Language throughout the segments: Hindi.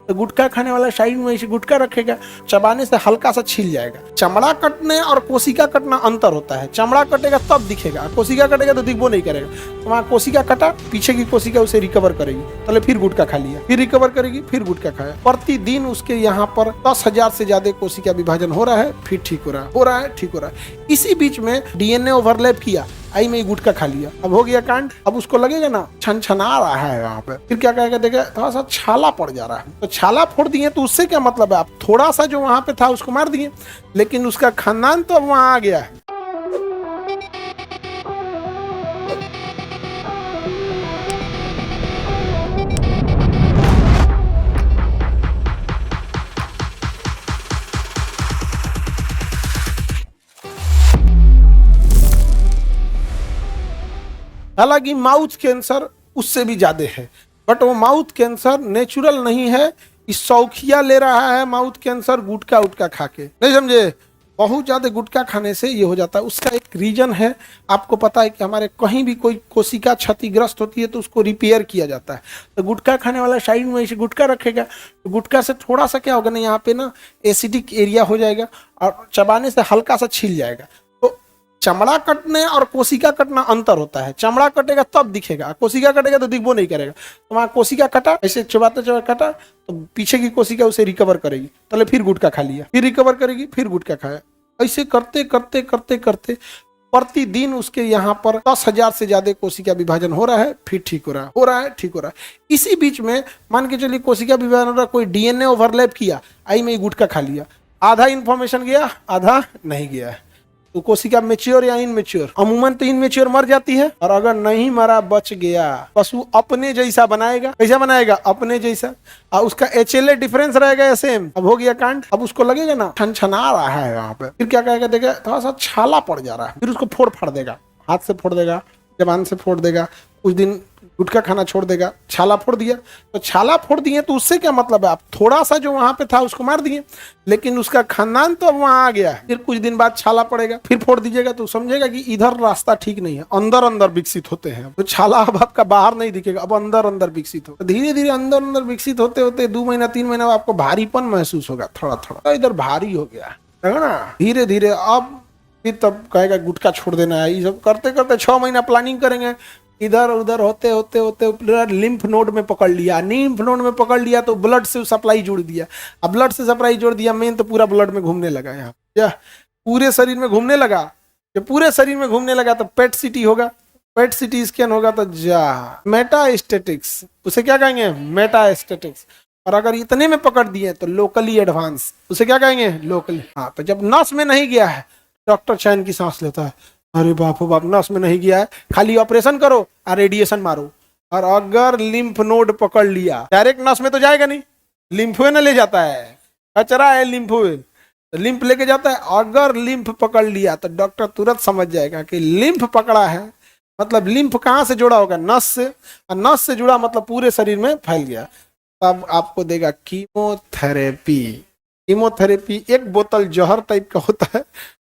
तो गुटखा खाने वाला साइड में ऐसे गुटखा रखेगा, चबाने से हल्का सा छिल जाएगा। चमड़ा कटने और कोशिका कटना अंतर होता है। चमड़ा कटेगा तब दिखेगा, कोशिका कटेगा तो दिखबो नहीं करेगा। तो वहाँ कोशिका कटा, पीछे की कोशिका उसे रिकवर करेगी, पहले फिर गुटखा खा लिया, फिर रिकवर करेगी, फिर गुटखा खाया। प्रतिदिन उसके यहाँ पर 10,000 से ज्यादा कोशिका विभाजन हो रहा है, फिर ठीक हो रहा है, ठीक हो रहा है। इसी बीच में डीएनए ओवरलैप किया, आई में गुटखा खा लिया, अब हो गया कांड। अब उसको लगेगा ना छनछना रहा है वहां पे, फिर क्या कहेगा, देखा थोड़ा सा छाला पड़ जा रहा है, तो छाला फोड़ दिए तो उससे क्या मतलब है, आप थोड़ा सा जो वहां पे था उसको मार दिए, लेकिन उसका खानदान तो अब वहां आ गया है। हालांकि माउथ कैंसर उससे भी ज्यादा है, बट वो माउथ कैंसर नेचुरल नहीं है, इस शौकिया ले रहा है माउथ कैंसर गुटखा उटका खा के, नहीं समझे। बहुत ज्यादा गुटखा खाने से ये हो जाता है। उसका एक रीजन है, आपको पता है कि हमारे कहीं भी कोई कोशिका क्षतिग्रस्त होती है तो उसको रिपेयर किया जाता है। तो गुटखा खाने वाला साइड में ऐसे गुटखा रखेगा, तो गुटखा से थोड़ा सा क्या होगा ना, यहाँ पे ना एसिडिक एरिया हो जाएगा और चबाने से हल्का सा छिल जाएगा। चमड़ा कटने और कोशिका कटना अंतर होता है। चमड़ा कटेगा तब दिखेगा, कोशिका कटेगा तो दिखबो नहीं करेगा। तो वहाँ कोशिका कटा, ऐसे चबाते चबाते कटा, तो पीछे की कोशिका उसे रिकवर करेगी, पहले फिर गुटखा खा लिया, फिर रिकवर करेगी, फिर गुटखा खाया। ऐसे करते करते करते करते प्रतिदिन उसके यहाँ पर 10,000 से ज्यादा कोशिका विभाजन हो रहा है, फिर ठीक हो रहा है, ठीक हो रहा है। इसी बीच में मान के चलिए कोशिका विभाजन हो रहा, कोई डीएनए ओवरलैप किया, आई में गुटखा खा लिया, आधा इंफॉर्मेशन गया, आधा नहीं गया है। तो कोशिका मेच्योर या इनमेच्योर, अमूमन तो इनमेच्योर मर जाती है, और अगर नहीं मरा बच गया, पशु अपने जैसा बनाएगा। कैसा बनाएगा? अपने जैसा, और उसका एचएलए डिफरेंस रहेगा सेम। अब हो गया कांड। अब उसको लगेगा ना छनछना रहा है वहां पे, फिर क्या कहेगा, देखा थोड़ा सा छाला पड़ जा रहा है, फिर उसको फोड़ फाड़ देगा, हाथ से फोड़ देगा, जबान से फोड़ देगा, कुछ दिन गुटखा खाना छोड़ देगा। छाला फोड़ दिया, तो छाला फोड़ दिए तो उससे क्या मतलब है, आप थोड़ा सा जो वहां पे था उसको मार दिए, लेकिन उसका खानदान तो अब वहां आ गया है। फिर कुछ दिन बाद छाला पड़ेगा, फिर फोड़ दीजिएगा, तो समझेगा कि इधर रास्ता ठीक नहीं है, अंदर अंदर विकसित होते हैं। तो छाला अब आपका बाहर नहीं दिखेगा, अब अंदर अंदर विकसित हो, तो धीरे धीरे अंदर अंदर विकसित होते होते 2 महीना 3 महीना आपको भारीपन महसूस होगा, थोड़ा थोड़ा तो इधर भारी हो गया है ना, धीरे धीरे। अब फिर तब कहेगा गुटखा छोड़ देना है। ये सब करते करते 6 महीना प्लानिंग करेंगे, इधर उधर होते होते होते लिम्फ नोड में पकड़ लिया, लिम्फ नोड में पकड़ लिया तो ब्लड से सप्लाई जोड़ दिया। अब ब्लड से सप्लाई जोड़ दिया, मेन तो पूरा ब्लड में घूमने लगा, यहाँ क्या पूरे शरीर में घूमने लगा। जब पूरे शरीर में घूमने लगा तो पेट सिटी होगा, पेट सिटी स्कैन होगा तो जा मेटास्टेटिक्स, उसे क्या कहेंगे? मेटास्टेटिक्स। और अगर इतने में पकड़ दिए तो लोकली एडवांस, उसे क्या कहेंगे? लोकली। हाँ, तो जब नस में नहीं गया है, डॉक्टर चैन की सांस लेता है, अरे बाप बाप, नस में नहीं गया है, खाली ऑपरेशन करो और रेडिएशन मारो। और अगर लिम्फ नोड पकड़ लिया, डायरेक्ट नस में तो जाएगा नहीं, लिम्फवे न ले जाता है, कचरा है लिम्फवे, तो लिम्फ लेके जाता है। अगर लिम्फ पकड़ लिया तो डॉक्टर तुरंत समझ जाएगा कि लिम्फ पकड़ा है, मतलब लिम्फ कहाँ से जुड़ा होगा? नस से, और नस से जुड़ा मतलब पूरे शरीर में फैल गया। तब आपको देगा कीमोथेरेपी। कीमोथेरेपी एक बोतल जहर टाइप का होता है,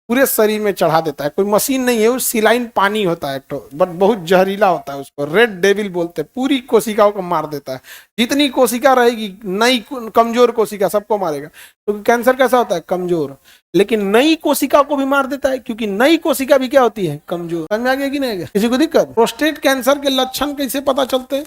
पूरे शरीर में चढ़ा देता है। कोई मशीन नहीं है, वो सिलाइन पानी होता है तो, बट बहुत जहरीला होता है, उसको रेड डेविल बोलते हैं। पूरी कोशिकाओं को मार देता है, जितनी कोशिका रहेगी, नई कमजोर कोशिका सबको मारेगा। तो कैंसर कैसा होता है? कमजोर, लेकिन नई कोशिका को भी मार देता है, क्योंकि नई कोशिका भी क्या होती है? कमजोर। समझ में आ गया कि नहीं? किसी को दिक्कत? प्रोस्टेट कैंसर के लक्षण कैसे पता चलते हैं?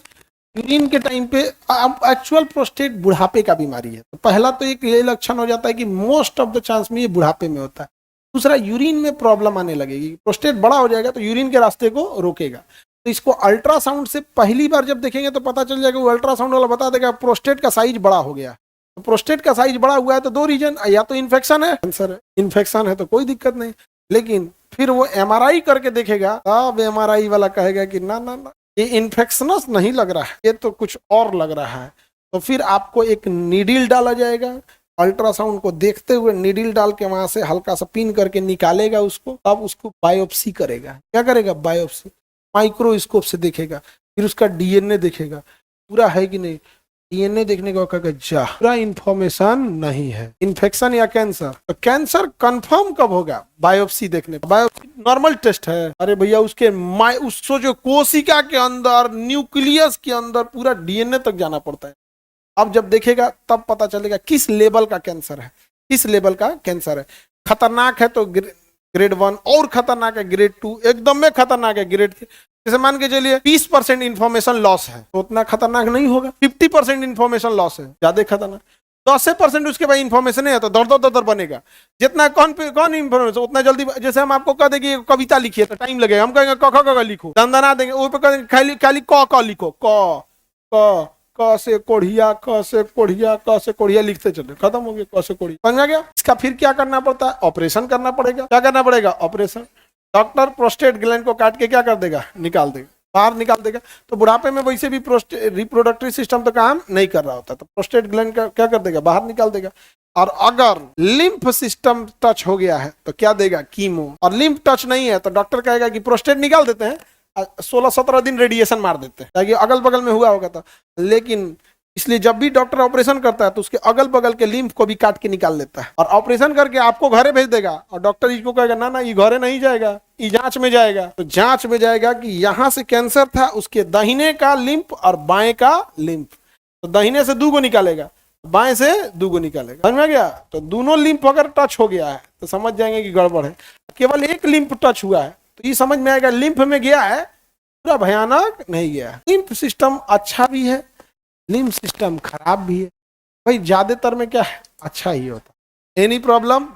यूरिन के टाइम पे, एक्चुअल प्रोस्टेट बुढ़ापे का बीमारी है, तो पहला तो एक ये लक्षण हो जाता है कि मोस्ट ऑफ द चांस में ये बुढ़ापे में होता है। दूसरा, यूरिन में प्रॉब्लम आने लगेगी, प्रोस्टेट बड़ा हो जाएगा तो यूरिन के रास्ते को रोकेगा। तो इसको अल्ट्रासाउंड से पहली बार जब देखेंगे तो पता चल जाएगा, वो अल्ट्रासाउंड वाला बता देगा प्रोस्टेट का साइज बड़ा हो गया। तो प्रोस्टेट का साइज बड़ा हुआ है तो 2 रीजन, या तो इन्फेक्शन है, कैंसर है। इन्फेक्शन है तो कोई दिक्कत नहीं, लेकिन फिर वो एमआरआई करके देखेगा, तब एमआरआई वाला कहेगा कि ना ना ना, ये इन्फेक्शनस नहीं लग रहा है, ये तो कुछ और लग रहा है। तो फिर आपको एक नीडल डाला जाएगा, अल्ट्रासाउंड को देखते हुए नीडल डाल के वहां से हल्का सा पिन करके निकालेगा उसको, तब उसको बायोप्सी करेगा। क्या करेगा? बायोप्सी। माइक्रोस्कोप से देखेगा, फिर उसका डीएनए देखेगा, पूरा है कि नहीं। डीएनए देखने का कहेगा जा, पूरा इंफॉर्मेशन नहीं है, इन्फेक्शन या कैंसर। तो कैंसर कंफर्म कब होगा? बायोप्सी देखने। बायोप्सी नॉर्मल टेस्ट है, अरे भैया उसके उसको जो कोशिका के अंदर, न्यूक्लियस के अंदर पूरा डीएनए तक जाना पड़ता है। अब जब देखेगा तब पता चलेगा किस लेवल का कैंसर है, किस लेवल का कैंसर है। खतरनाक है तो ग्रेड 1, और खतरनाक है ग्रेड 2, एकदम में खतरनाक है ग्रेड 3। जैसे मान के चलिए 20% इंफॉर्मेशन लॉस है तो उतना खतरनाक नहीं होगा। 50% इंफॉर्मेशन लॉस है, ज्यादा खतरनाक। 10% उसके बाद इंफॉर्मेशन है तो दर दर बनेगा। जितना कौन इंफॉर्मेशन उतना जल्दी। जैसे हम आपको कह देंगे कविता लिखिए तो टाइम लगेगा, हम कहेंगे क ख लिखो, दंदना देंगे, वो पे खाली क लिखो, क से कोढ़िया, क से कोढ़िया, क से कोढ़िया लिखते चले, खत्म हो गया क से कोढ़िया, समझ गया। इसका फिर क्या करना पड़ता है? ऑपरेशन करना पड़ेगा। क्या करना पड़ेगा? ऑपरेशन। डॉक्टर प्रोस्टेट ग्लैंड को काट के क्या कर देगा? निकाल देगा, बाहर निकाल देगा। तो बुढ़ापे में वैसे भी रिप्रोडक्टिव सिस्टम तो काम नहीं कर रहा होता, तो प्रोस्टेट ग्लैंड का क्या कर देगा? बाहर निकाल देगा। और अगर लिम्फ सिस्टम टच हो गया है तो क्या देगा? कीमो। और लिम्फ टच नहीं है तो डॉक्टर कहेगा कि प्रोस्टेट निकाल देते हैं, 16-17 दिन रेडिएशन मार देते हैं, ताकि अगल बगल में हुआ होगा तो। लेकिन इसलिए जब भी डॉक्टर ऑपरेशन करता है तो उसके अगल बगल के लिम्फ को भी काट के निकाल लेता है और ऑपरेशन करके आपको घरे भेज देगा। और डॉक्टर इसको कहेगा ना ये घरे नहीं जाएगा, ये जांच में जाएगा। तो जांच में जाएगा कि यहां से कैंसर था, उसके दाहिने का लिम्फ और बाएं का लिम्फ। तो दाहिने से 2 को निकालेगा, बाएं से 2 को निकालेगा, समझ में गया। तो दोनों लिम्फ अगर टच हो गया है तो समझ जाएंगे कि गड़बड़ है। केवल एक लिम्फ टच हुआ है तो ये समझ में आएगा लिम्फ में गया है, पूरा भयानक नहीं गया है। लिम्फ सिस्टम अच्छा भी है, लिम्फ सिस्टम खराब भी है। भाई ज्यादातर में क्या है? अच्छा ही होता। Any problem?